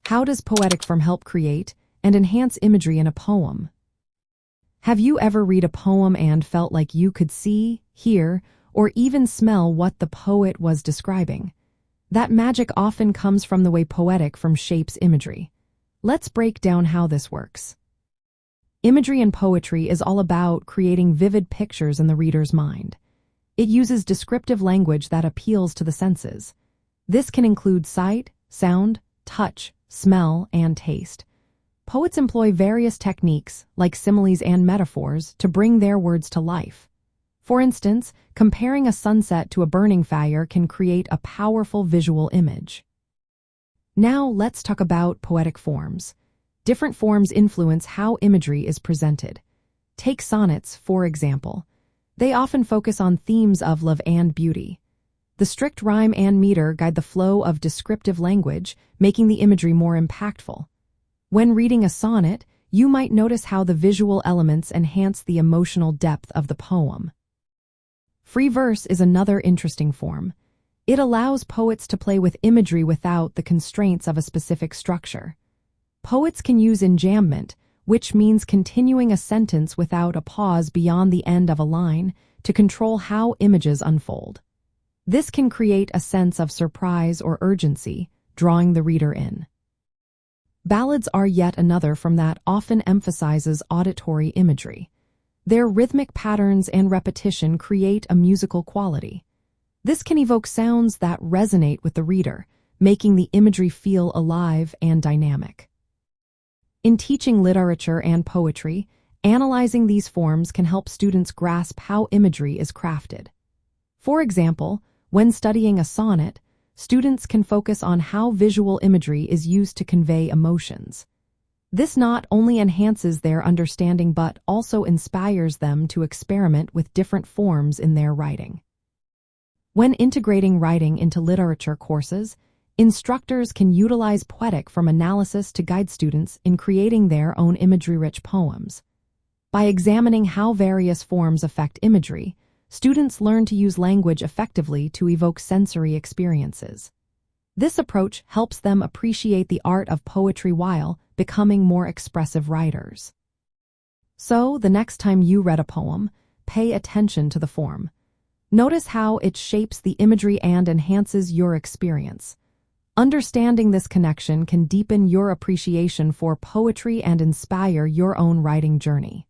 How does poetic form help create and enhance imagery in a poem? Have you ever read a poem and felt like you could see, hear, or even smell what the poet was describing? That magic often comes from the way poetic form shapes imagery. Let's break down how this works. Imagery in poetry is all about creating vivid pictures in the reader's mind. It uses descriptive language that appeals to the senses. This can include sight, sound, touch, smell, and taste. Poets employ various techniques, like similes and metaphors, to bring their words to life. For instance, comparing a sunset to a burning fire can create a powerful visual image. Now let's talk about poetic forms. Different forms influence how imagery is presented. Take sonnets, for example. They often focus on themes of love and beauty. The strict rhyme and meter guide the flow of descriptive language, making the imagery more impactful. When reading a sonnet, you might notice how the visual elements enhance the emotional depth of the poem. Free verse is another interesting form. It allows poets to play with imagery without the constraints of a specific structure. Poets can use enjambment, which means continuing a sentence without a pause beyond the end of a line, to control how images unfold. This can create a sense of surprise or urgency, drawing the reader in. Ballads are yet another form that often emphasizes auditory imagery. Their rhythmic patterns and repetition create a musical quality. This can evoke sounds that resonate with the reader, making the imagery feel alive and dynamic. In teaching literature and poetry, analyzing these forms can help students grasp how imagery is crafted. For example, when studying a sonnet, students can focus on how visual imagery is used to convey emotions. This not only enhances their understanding but also inspires them to experiment with different forms in their writing. When integrating writing into literature courses, instructors can utilize poetic form analysis to guide students in creating their own imagery-rich poems. By examining how various forms affect imagery, students learn to use language effectively to evoke sensory experiences. This approach helps them appreciate the art of poetry while becoming more expressive writers. So, the next time you read a poem, pay attention to the form. Notice how it shapes the imagery and enhances your experience. Understanding this connection can deepen your appreciation for poetry and inspire your own writing journey.